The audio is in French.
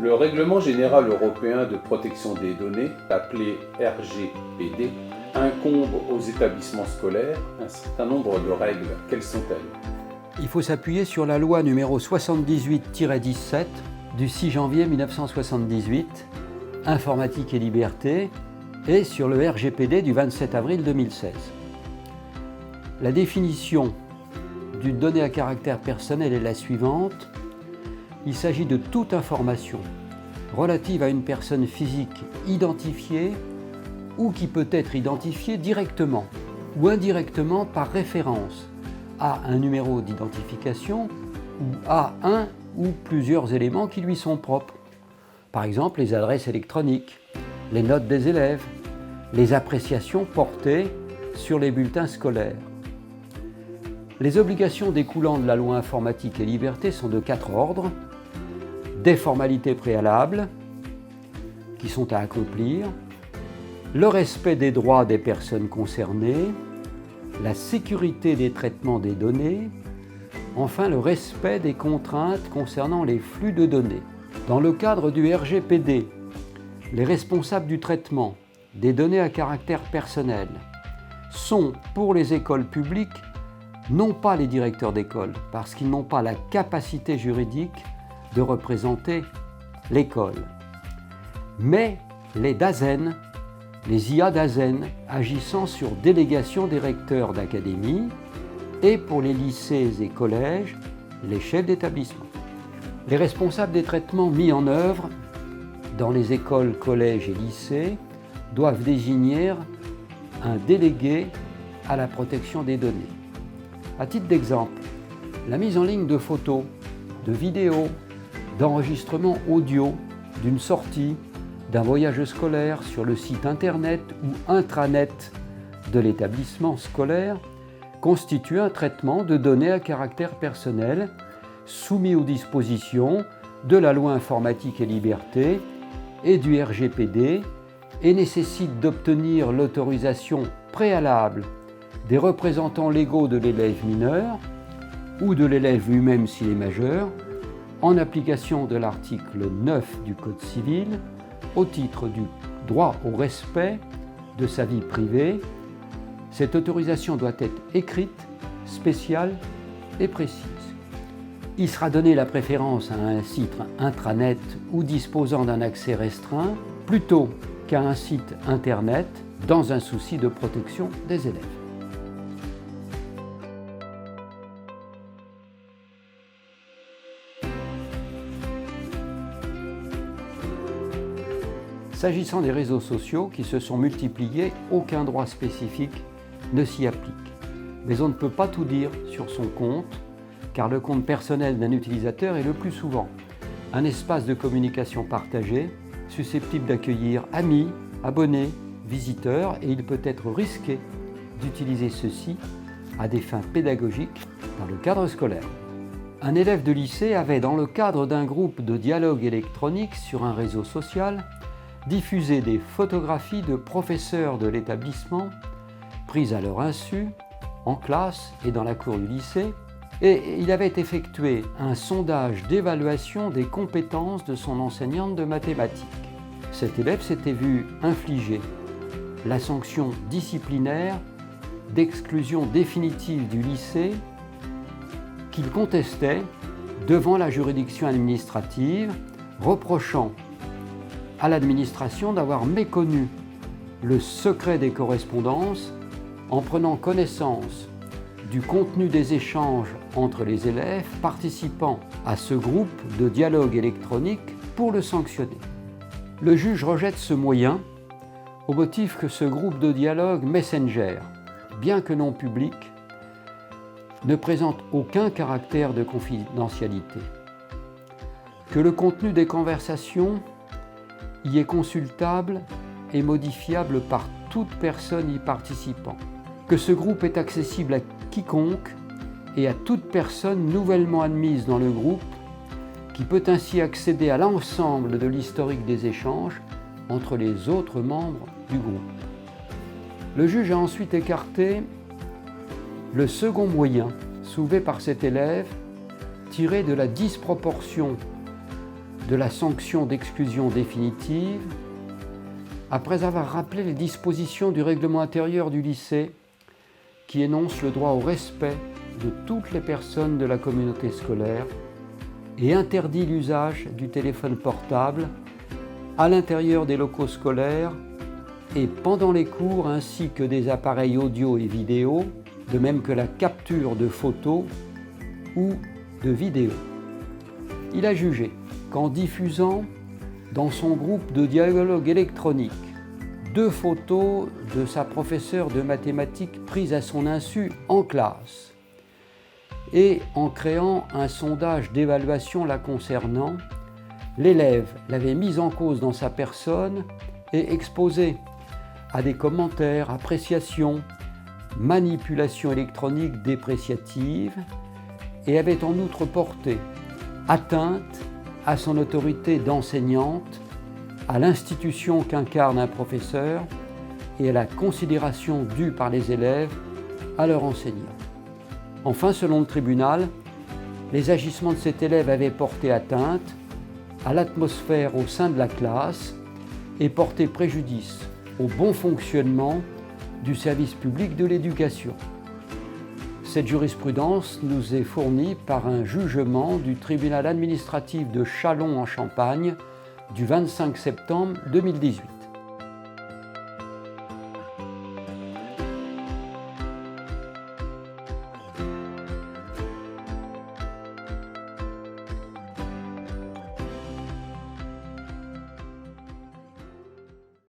Le Règlement général européen de protection des données, appelé RGPD, incombe aux établissements scolaires un certain nombre de règles. Quelles sont-elles ? Il faut s'appuyer sur la loi numéro 78-17 du 6 janvier 1978, Informatique et Liberté, et sur le RGPD du 27 avril 2016. La définition d'une donnée à caractère personnel est la suivante. Il s'agit de toute information relative à une personne physique identifiée ou qui peut être identifiée directement ou indirectement par référence à un numéro d'identification ou à un ou plusieurs éléments qui lui sont propres. Par exemple, les adresses électroniques, les notes des élèves, les appréciations portées sur les bulletins scolaires. Les obligations découlant de la loi Informatique et Liberté sont de 4 ordres. Des formalités préalables qui sont à accomplir, le respect des droits des personnes concernées, la sécurité des traitements des données, enfin le respect des contraintes concernant les flux de données. Dans le cadre du RGPD, les responsables du traitement des données à caractère personnel sont, pour les écoles publiques, non pas les directeurs d'école, parce qu'ils n'ont pas la capacité juridique de représenter l'école, mais les DAZEN, les IA DAZEN, agissant sur délégation des recteurs d'académie, et pour les lycées et collèges, les chefs d'établissement. Les responsables des traitements mis en œuvre dans les écoles, collèges et lycées doivent désigner un délégué à la protection des données. À titre d'exemple, la mise en ligne de photos, de vidéos, d'enregistrements audio d'une sortie, d'un voyage scolaire sur le site internet ou intranet de l'établissement scolaire constitue un traitement de données à caractère personnel soumis aux dispositions de la loi Informatique et Liberté et du RGPD et nécessite d'obtenir l'autorisation préalable des représentants légaux de l'élève mineur ou de l'élève lui-même s'il est majeur, en application de l'article 9 du Code civil, au titre du droit au respect de sa vie privée. Cette autorisation doit être écrite, spéciale et précise. Il sera donné la préférence à un site intranet ou disposant d'un accès restreint plutôt qu'à un site internet dans un souci de protection des élèves. S'agissant des réseaux sociaux qui se sont multipliés, aucun droit spécifique ne s'y applique. Mais on ne peut pas tout dire sur son compte, car le compte personnel d'un utilisateur est le plus souvent un espace de communication partagé, susceptible d'accueillir amis, abonnés, visiteurs, et il peut être risqué d'utiliser ceci à des fins pédagogiques dans le cadre scolaire. Un élève de lycée avait, dans le cadre d'un groupe de dialogue électronique sur un réseau social, diffusé des photographies de professeurs de l'établissement, prises à leur insu, en classe et dans la cour du lycée, et il avait effectué un sondage d'évaluation des compétences de son enseignante de mathématiques. Cet élève s'était vu infliger la sanction disciplinaire d'exclusion définitive du lycée qu'il contestait devant la juridiction administrative, reprochant à l'administration d'avoir méconnu le secret des correspondances en prenant connaissance du contenu des échanges entre les élèves participant à ce groupe de dialogue électronique pour le sanctionner. Le juge rejette ce moyen au motif que ce groupe de dialogue Messenger, bien que non public, ne présente aucun caractère de confidentialité, que le contenu des conversations y est consultable et modifiable par toute personne y participant, que ce groupe est accessible à quiconque et à toute personne nouvellement admise dans le groupe, qui peut ainsi accéder à l'ensemble de l'historique des échanges entre les autres membres du groupe. Le juge a ensuite écarté le second moyen soulevé par cet élève, tiré de la disproportion de la sanction d'exclusion définitive, après avoir rappelé les dispositions du règlement intérieur du lycée qui énonce le droit au respect de toutes les personnes de la communauté scolaire et interdit l'usage du téléphone portable à l'intérieur des locaux scolaires et pendant les cours, ainsi que des appareils audio et vidéo, de même que la capture de photos ou de vidéos. Il a jugé qu'en diffusant dans son groupe de dialogue électronique 2 photos de sa professeure de mathématiques prises à son insu en classe et en créant un sondage d'évaluation la concernant, l'élève l'avait mise en cause dans sa personne et exposée à des commentaires, appréciations, manipulations électroniques dépréciatives et avait en outre porté atteinte à son autorité d'enseignante, à l'institution qu'incarne un professeur et à la considération due par les élèves à leur enseignant. Enfin, selon le tribunal, les agissements de cet élève avaient porté atteinte à l'atmosphère au sein de la classe et porté préjudice au bon fonctionnement du service public de l'éducation. Cette jurisprudence nous est fournie par un jugement du tribunal administratif de Châlons en Champagne du 25 septembre 2018.